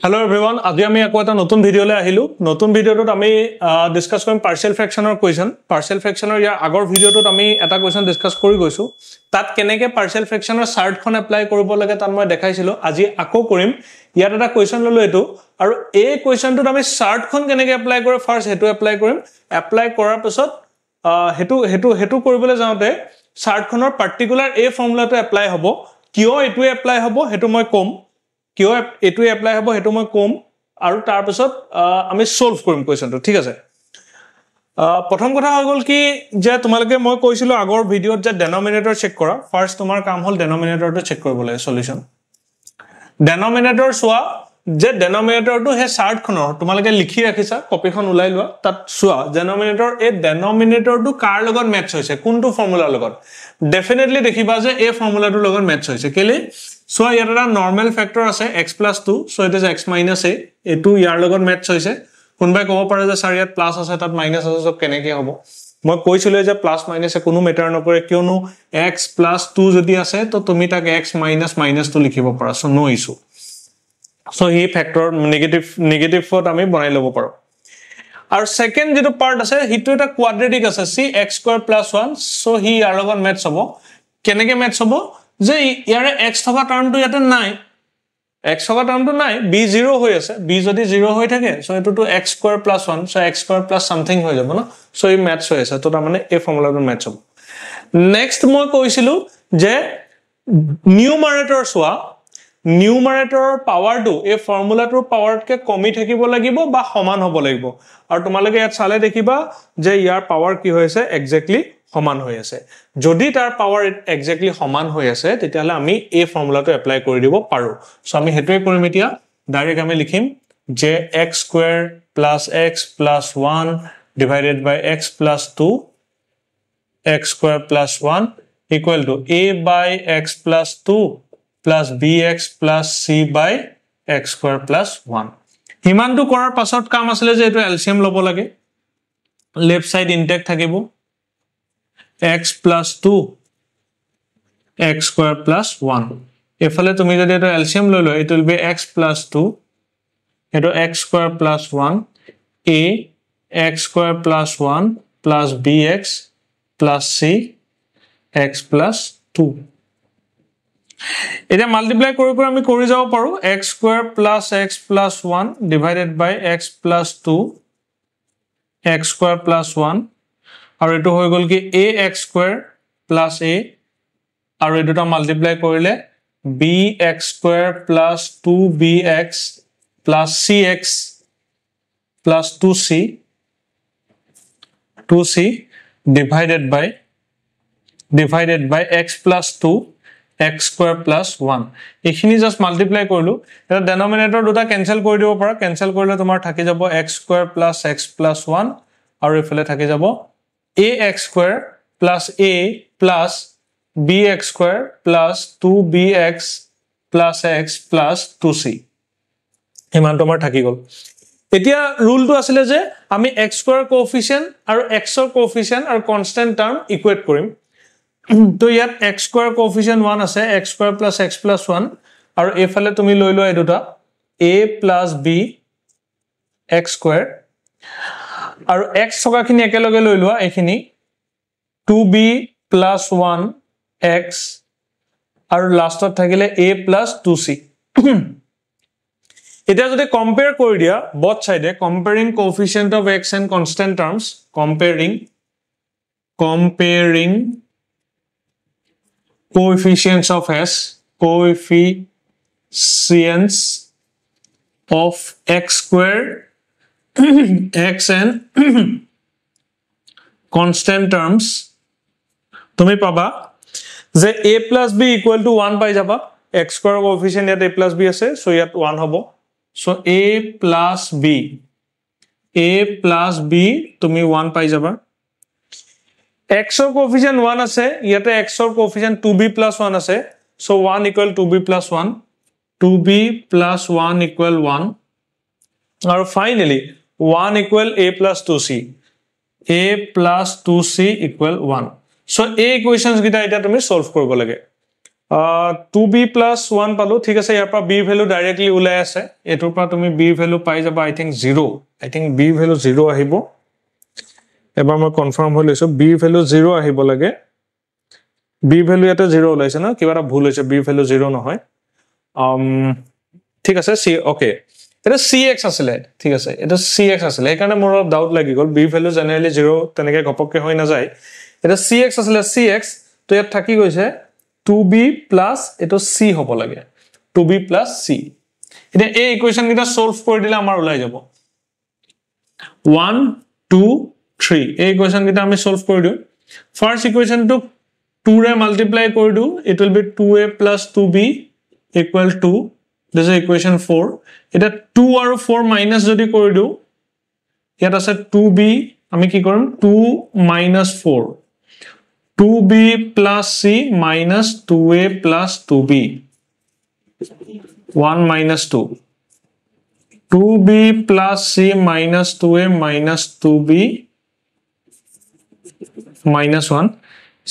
Hello everyone, আজি আমি আকৌ এটা নতুন ভিডিও লৈ আহিলো নতুন ভিডিওটোত আমি ডিসকাস কৰিম পাৰ্শিয়াল ফ্ৰেকশনৰ কোৱেশ্চন পাৰ্শিয়াল ফ্ৰেকশনৰ ইয়াৰ আগৰ ভিডিওটোত আমি এটা কোৱেশ্চন ডিসকাস কৰি গৈছো তাত কেনেকৈ পাৰ্শিয়াল ফ্ৰেকশনৰ চাৰ্টখন এপ্লাই কৰিব লাগে তাত মই দেখাইছিলো আজি আকৌ কৰিম ইয়াত এটা কোৱেশ্চন ললো এটো আৰু এই কোৱেশ্চনটোত আমি চাৰ্টখন কেনেকৈ এপ্লাই কৰে ফাৰ্স্ট হেতু এপ্লাই কৰিম এপ্লাই কৰাৰ পিছত হেতু কৰিবলৈ যাওঁতে চাৰ্টখনৰ পাৰ্টিকুলাৰ এই ফৰ্মুলাটো এপ্লাই হ'ব কিয় এটো এপ্লাই হ'ব হেতু মই কম কিয় এটো এপ্লাই হ'ব হেতু মই কম আৰু তাৰ পিছত আমি সলভ কৰিম কোৱেশ্চনটো ঠিক আছে প্ৰথম কথা হৈ গল কি যে তোমালকে মই কৈছিলো আগৰ ভিডিওত যে ডেনোমিনেটৰ চেক কৰা ফাৰ্স্ট তোমাৰ কাম হল ডেনোমিনেটৰটো চেক কৰিব লাগে সলিউশন ডেনোমিনেটৰ সোৱা যে ডেনোমিনেটৰটো হে চাৰ্টখনৰ তোমালকে লিখি ৰাখিছা কপিখন উলাই লোৱা তাত সোৱা ডেনোমিনেটৰ এই ডেনোমিনেটৰটো কাৰ লগত মেচ হৈছে কোনটো ফৰ্মুলাৰ লগত ডেফিনেটলি দেখিবা যে এই ফৰ্মুলাটোৰ লগত মেচ হৈছে কেলে সো ইয়াত এটা নরমাল ফ্যাক্টর আছে x + 2 so it is x - a এটো ইয়াৰ লগত মেচ হৈছে কোনবাই ক'ব পাৰে যে স্যার ইয়াত প্লাস আছে তাত মাইনাস আছে সব কেনেকৈ হ'ব মই কৈছিলো যে প্লাস মাইনাস কোনো মেটাৰ নকৰে কিয়নো x + 2 যদি আছে তো তুমি তাক x - 2 লিখিব পাৰা সো নো ইস্যু সো হি ফ্যাক্টৰ নেগেটিভ ফত আমি বনাই লব পাৰো আৰু সেকেন্ড যেটো পাৰ্ট আছে হিটো এটা কোৱাড্ৰেটিক আছে c x² + 1 সো হি ইয়াৰ লগত মেচ হ'ব কেনেকৈ মেচ হ'ব যে ইয়াৰে x থকা টাৰ্মটো ইয়াতে নাই x থকা টাৰ্মটো নাই b 0 হৈ আছে b যদি 0 হৈ থাকে so এটোটো x² + 1 so x² + something হৈ যাব ন সো ই মেচ হৈ আছে তো তাৰ মানে এই ফৰ্মুলাটো মেচ হ'ব নেক্সট মই কৈছিলো যে নিউমাৰেটৰ সোৱা নিউমাৰেটৰৰ পাৱাৰটো এই ফৰ্মুলাটোৰ পাৱাৰতকে কমি থাকিব লাগিব বা সমান হ'ব লাগিব আৰু তোমালকে ইয়াত চালে দেখিবা যে ইয়াৰ পাৱাৰ কি হৈছে এক্স্যাক্টলি সমান হৈ আছে যদি তাৰ পাৱাৰ এক্স্যাক্টলি সমান হৈ আছে তেতিয়ালে আমি এই ফৰ্মুলাটো এপ্লাই কৰি দিব পাৰো সো আমি হেতুৱে কৰিম এতিয়া ডাইৰেক্ট আমি লিখিম যে x² + x + 1 divided by x + 2 x² + 1 equal to a by x + 2 plus bx plus c by x² + 1 হিমানটো কৰাৰ পাছত কাম আছিল যে এটো এলসিএম লব লাগে লেফট সাইড ইনটেক্ট থাকিব x + 2 x² + 1 এফালে তুমি যদি এটো এলসিএম লৈ লো ইট উইল বি x + 2 এটো x² + 1 a x² + 1 plus bx plus c x + 2 এটা মাল্টিপ্লাই কৰি আমি কৰি যাব পাৰো x² + x + 1 divided by x + 2 x² + 1 আৰু এটো হৈ গল কি ax² + a আৰু এটোটা মাল্টিপ্লাই কৰিলে bx² + 2bx plus cx plus 2c divided by x + 2 x² + 1 এখিনি জাস্ট মাল্টিপ্লাই কৰিলো এটা ডেনোমিনেটৰ দুটা ক্যান্সেল কৰি দিব পাৰা ক্যান্সেল কৰিলে তোমাৰ থাকি যাব x² + x + 1 আৰু এফালে থাকি যাব ax² + a plus bx² plus 2bx plus x plus 2c ইমান তোমাৰ থাকি গল এতিয়া ৰুলটো আছিল যে আমি x² কোএফিচিয়েন্ট আৰু x ৰ কোএফিচিয়েন্ট আৰু কনস্ট্যান্ট টাৰ্ম ইকুৱেট কৰিম তো ইয়াত x² কোএফিচিয়েন্ট 1 আছে x² + x + 1 আৰু এফালে তুমি লৈ লোৱা এটোটা a + b x² আৰু x থকাখিনি একেলগে লৈ লোৱা এখিনি 2b + 1 x আৰু লাষ্টত থাকিলে a + 2c এটা যদি কম্পেয়াৰ কৰি দিয়া both side comparing coefficient of x and constant terms comparing coefficients of s coefficients of x² x and constant terms তুমি পাবা যে a + b = 1 পাই যাবা x² কোএফিচিয়েন্ট ইয়াত a + b আছে সো ইয়াত 1 হ'ব সো a + b তুমি 1 পাই যাবা x ৰ কোএফিচিয়েন্ট 1 আছে ইয়াতে x ৰ কোএফিচিয়েন্ট 2b + 1 আছে সো 1 = 2b + 1 2b + 1 = 1 আৰু finally 1 = a + 2c a plus 2c equal 1. So এই ইকুৱেশ্যনছ গিটা এটা তুমি সলভ কৰিব লাগে 2b + 1 পালো ঠিক আছে ইয়াৰ পৰা b ভ্যালু ডাইৰেক্টলি ওলাই আছে এটোৰ পৰা তুমি b ভ্যালু পাই যাবা আই থিংক 0 আই থিংক b ভ্যালু 0 আহিব এবাৰ মই কনফাৰ্ম হৈ লৈছো b ভ্যালু 0 আহিব লাগে b ভ্যালু এটা 0 ওলাইছে না কিবাটা ভুল হৈছে b ভ্যালু 0 নহয় ঠিক আছে c ওকে এটা cx আছিল ঠিক আছে এটা cx আছিল এই কাৰণে মোৰ ডাউট লাগি গল b ভ্যালু জেনাৰেলি 0 তেনেকে গপককে হৈ না যায় এটা cx আছিল cx তো ইয়াত থাকি গৈছে 2b plus এটো c হ'ব লাগে 2b plus c এটা এই ইকুৱেশ্যন গিটা সলভ কৰি দিলে আমাৰ ওলাই যাব 1 2 3 এই ইকুৱেশ্যন গিটা আমি সলভ কৰি দিও ফাৰ্স্ট ইকুৱেশ্যন টু 2 ৰে মাল্টিপ্লাই কৰি দিও it will be 2a plus 2b equal to this is equation 4 এটা 2 আৰু 4 মাইনাস যদি কৰি দিও ইয়াত আছে 2b আমি কি কৰিম 2 minus 4 2b plus c minus 2a plus 2b 1 minus 2 2b plus c minus 2a minus 2b minus 1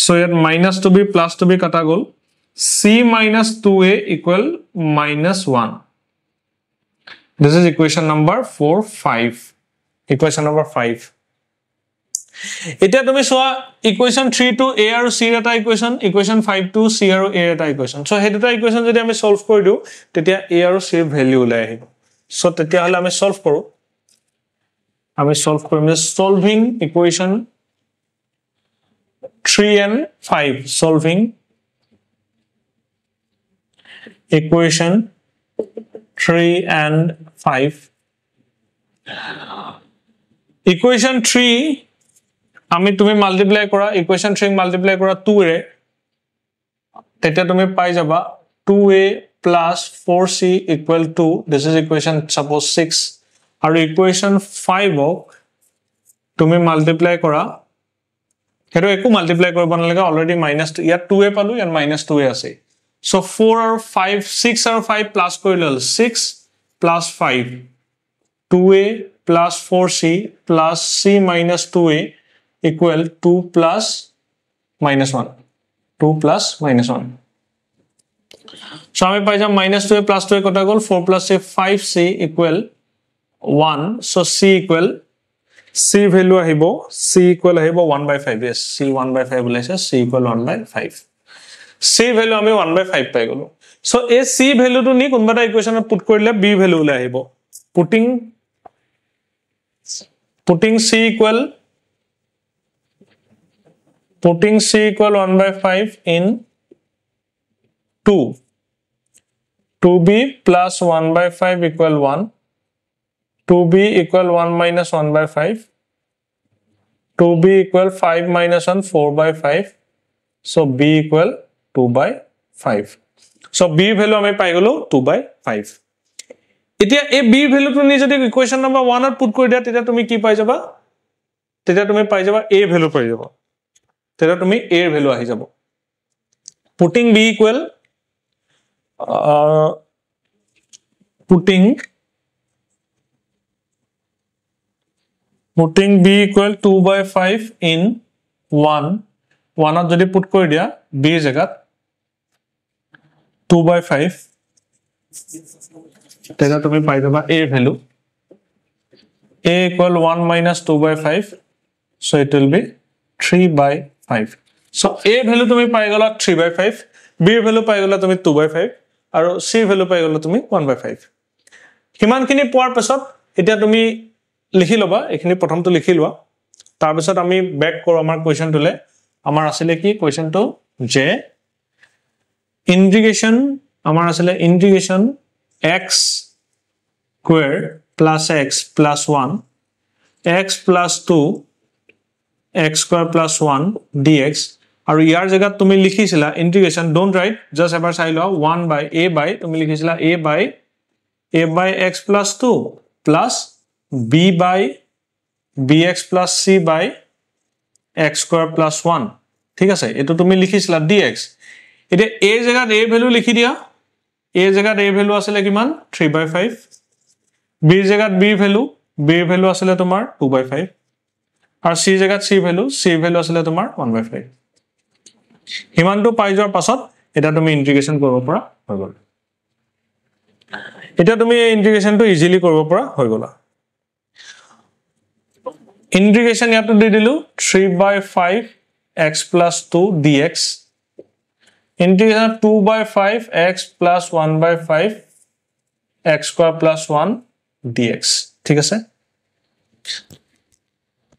so yet minus 2b plus 2b kata gol c minus 2a equal minus 1 this is equation number 5 equation number 5 এতিয়া তুমি সোয়া equation 3 two a আৰু c এটা equation equation 5 two c আৰু a এটা equation so হেতুটা equation যদি আমি solve কৰি দিও তেতিয়া a আৰু c এৰ ভ্যালু ওলাই আহিব সো তেতিয়া হলে আমি সলভ কৰো আমি সলভ কৰিম solving equation 3 and 5 solving equation 3 and 5 equation 3 আমি তুমি মাল্টিপ্লাই কৰা ইকুৱেশ্যন 3 মাল্টিপ্লাই কৰা 2 ৰে তেতিয়া তুমি পাই যাবা 2a plus 4c equal to this is equation suppose 6 আৰু ইকুৱেশ্যন 5 ক তুমি মাল্টিপ্লাই কৰা হেটো একো মাল্টিপ্লাই কৰিব নালাগে অলৰেডি মাইনাস ইয়াত 2a পালো ইয়াত মাইনাস 2a আছে সো 4 আৰু 5 6 আৰু 5 প্লাস কৰি লল 6 plus 5 2a plus 4c plus c minus 2a equal 2 plus minus 1 2 plus minus 1 so আমি পাই যাম minus 2a plus 2a কটা গল 4 plus c 5c equal 1 so c equal c value আহিব c equal আহিব 1/5 yes c 1/5 ওলাইছে c equal 1/5 c value আমি 1/5 পাই গলো so এই c value টো নি কোনবাটা ইকুৱেশ্যনত পুট কৰিলে b value ওলাই আহিব putting c equal 1/5 in 2 2b plus 1/5 equal 1 2b equal 1 minus 1/5 2b equal 5 minus 1 4/5 so b equal 2/5 so b value আমি পাই গলো 2/5 এতিয়া এই b value টো নি যদি ইকুৱেশ্যন নম্বৰ 1 ত পুট কৰি দিয়া তেতিয়া তুমি কি পাই যাবা তেতিয়া তুমি পাই যাবা a value পাই যাবা তেতিয়া তুমি a এর ভ্যালু আহি যাব putting b equal putting b equal 2/5 in 1 1 যদি পুট কৰি দিয়া b জায়গাত 2/5 তেতিয়া তুমি পাই যাবা a value a equal 1 minus 2/5 so it will be 3/5 so a value তুমি পাই গলা 3/5 b value পাই গলা তুমি 2/5 আৰু c value পাই গলা তুমি 1/5 কিমানখিনি পোৱাৰ পিছত এতিয়া তুমি লিখি লবা এখিনি প্ৰথমটো লিখি লোৱা তাৰ পিছত আমি ব্যাক কৰো আমাৰ কোৱেশ্চনটোলে আমাৰ আছিল কি কোৱেশ্চনটো যে ইন্টিগ্ৰেশন আমাৰ আছিল ইন্টিগ্ৰেশন x square plus x plus 1 x plus 2 x square plus 1 dx আৰু ইয়াৰ জায়গাত তুমি লিখিছিলা ইন্টিগ্ৰেশন ডোন্ট ৰাইট জাস্ট এবাৰ চাই লও 1 by a by তুমি লিখিছিলা a by x plus 2 plus b by bx plus c by x square plus 1 ঠিক আছে এটো তুমি লিখিছিলা dx এটা a জায়গাত a ভ্যালু লিখি দিয়া a জায়গাত a ভ্যালু আছিল কিমান 3/5 b জায়গাত b ভ্যালু আছিল তোমাৰ 2/5 আৰ c জায়গাত c ভ্যালু আছিল তোমাৰ 1/5 হিমানটো পাই যোৱাৰ পাছত এটা তুমি ইন্টিগ্ৰেশন কৰিব পৰা হৈ গল এটা তুমি এই ইন্টিগ্ৰেশনটো ইজিলি কৰিব পৰা হৈ গল ইন্টিগ্ৰেশন ইয়াতো দি দিলু 3/5 x plus 2 dx integration 2/5 x plus 1/5 x square plus 1 dx ঠিক আছে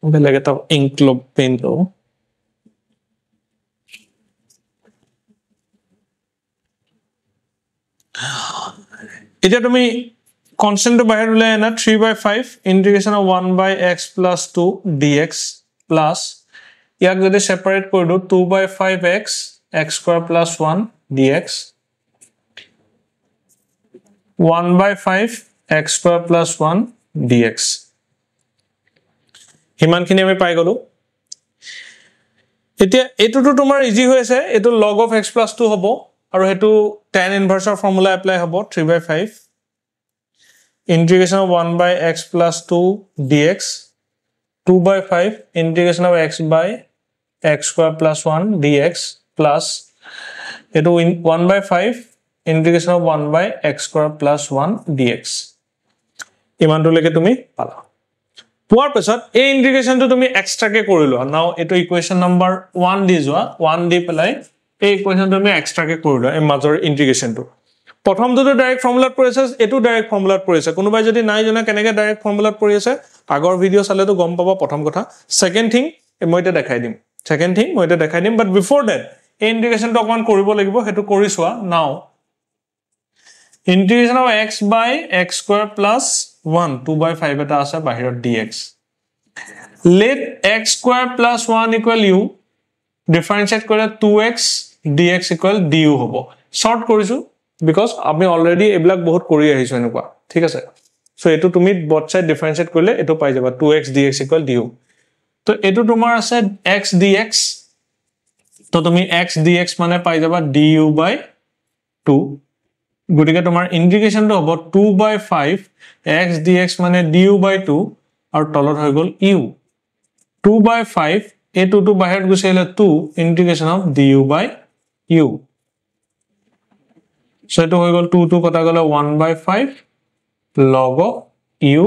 বেলেগ এটা ইনক্লুব পেইনটো এতিয়া তুমি কনস্ট্যান্ট বাহিৰ উলাই না 3/5 integration of 1/x plus 2 dx plus ইয়াক যদি সেপারেট কৰি দো 2/5x x square plus 1 dx 1/5 x square plus 1 dx হিমানখিনি আমি পাই গলো এতিয়া এটোটো তোমাৰ ইজি হৈছে এটো log of x plus 2 হ'ব আৰু হেতু tan inverse ৰ ফৰ্মুলা এপ্লাই হ'ব 3/5 integration of 1/x plus 2 dx 2/5 integration of x by x square plus 1 dx plus etu 1/5 integration of 1 by x square plus 1 dx ইমানটো লৈকে তুমি পালা পোৱাৰ পিছত এই ইন্টিগ্ৰেশনটো তুমি এক্সট্ৰাকে কৰিলো নাও এটো ইকুৱেচন নম্বৰ 1 দি যোৱা 1 দি পেলাই এই ইকুৱেচনটো তুমি এক্সট্ৰাকে কৰিলো এই মাজৰ ইন্টিগ্ৰেশনটো প্ৰথমটো ডাইৰেক্ট ফৰ্মুলাত পৰিছে এটো ডাইৰেক্ট ফৰ্মুলাত পৰিছে কোনোবাই যদি নাই জনা কেনেকৈ ডাইৰেক্ট ফৰ্মুলাত পৰিছে আগৰ ভিডিও চালেতো গম পাবা প্ৰথম কথা সেকেন্ড থিং মই এটা দেখাই দিম বাট বিফোৰ দ্যাট এই ইন্টিগ্ৰেশনটো অকমান কৰিব লাগিব হেতু কৰি চোৱা নাও integration of x by x square plus 1 2/5 এটা আছে বাহিৰত dx let x square plus 1 equal u differentiate কৰিলে 2x dx equal du হ'ব শৰ্ট কৰিছো because আমি অলৰেডি এবলাক বহুত কৰি আহিছো এনেকুৱা ঠিক আছে সো এটো তুমি both side differentiate কৰিলে এটো পাই যাবা 2x dx equal du তো এটো তোমাৰ আছে x dx তো তুমি x dx মানে পাই যাবা du by 2 গুটিকে তোমাৰ ইন্টিগ্ৰেশনটো হ'ব 2/5 x dx মানে du by 2 আৰু তলত হৈ গল u 2/5 a 2 to বাহিৰত গুছিলে 2 integration of du by u so এটো হৈ গল 2 to কটা গলে 1/5 log of u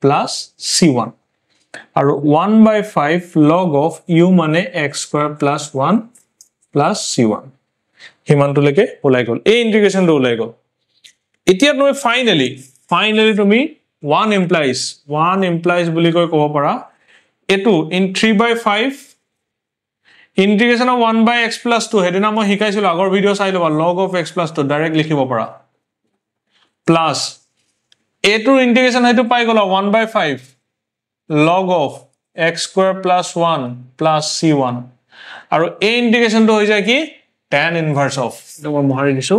plus c1 আৰু 1/5 log of u মানে x square plus 1 plus c1 হিমানটো লৈকে ওলাই গল এই ইন্টিগ্ৰেশনটো ওলাই গল এতিয়া তুমি ফাইনালি তুমি 1 implies বুলি কৈ ক'ব পাৰা এটো in 3/5 integration of 1 by x plus 2 হেদিনা মই শিকাইছিল আগৰ ভিডিও চাই লবা log of x plus 2 direct লিখিব পাৰা প্লাস এটো ইন্টিগ্ৰেশন হেতু পাই গলা 1/5 log of x square plus 1 plus c1 আৰু এই ইন্টিগ্ৰেশনটো হৈ যায় কি tan inverse of মই মহাৰি দিছো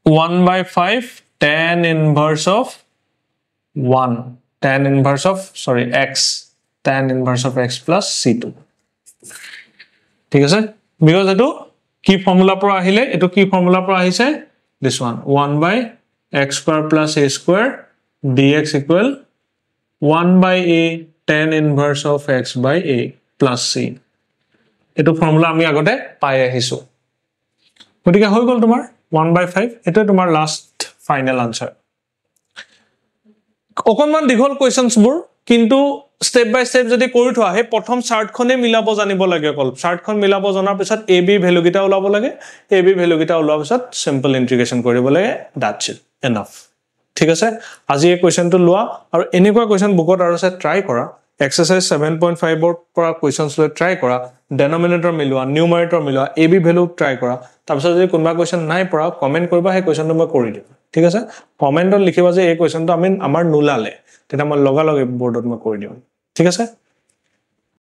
1/5 tan inverse of 1 tan inverse of x tan inverse of x plus c2 ঠিক আছে because এটো কি ফর্মুলা পৰা আহিলে এটো কি ফৰ্মুলা পৰা আহিছে this one 1 by x square plus a square dx equal 1 by a tan inverse of x by a plus c এটো ফর্মুলা আমি আগতে পাই আহিছো গটিকে হৈ গল তোমাৰ 1/5 এটো তোমাৰ লাস্ট ফাইনাল আনসাৰ অকনমান দীঘল কোৱেশ্চনছ বোৰ কিন্তু স্টেপ বাই স্টেপ যদি কৰি থোৱা হে প্ৰথম চাৰ্টখনে মিলাব জানিব লাগে কল চাৰ্টখন মিলাব জনাৰ পিছত ab ভ্যালু গিটা ওলাব লাগে ab ভ্যালু গিটা ওলোৱাৰ পিছত সিম্পল ইন্টিগ্ৰেশন কৰিব লাগে দ্যাটস ইট এনাফ ঠিক আছে আজি এই কোৱেশ্চনটো লোৱা আৰু এনেকুৱা কোৱেশ্চন বুকত আৰু সে ট্ৰাই কৰা exercise 7.5 ৰ পৰা কোৱেশ্চনছ লৈ ট্ৰাই কৰা ডেনোমিনেটৰ মিলোৱা নিউমাৰেটৰ মিলোৱা ab ভ্যালু ট্ৰাই কৰা তাৰপিছত যদি কোনবা কোৱেশ্চন নাই পৰা কমেন্ট কৰিবা হে কোৱেশ্চনটো মই কৰি দিম ঠিক আছে কমেন্টত লিখিবা যে এই কোৱেশ্চনটো আমি আমাৰ নুলালে তেটা মই লগা লগে বোৰ্ডত মই কৰি দিম ঠিক আছে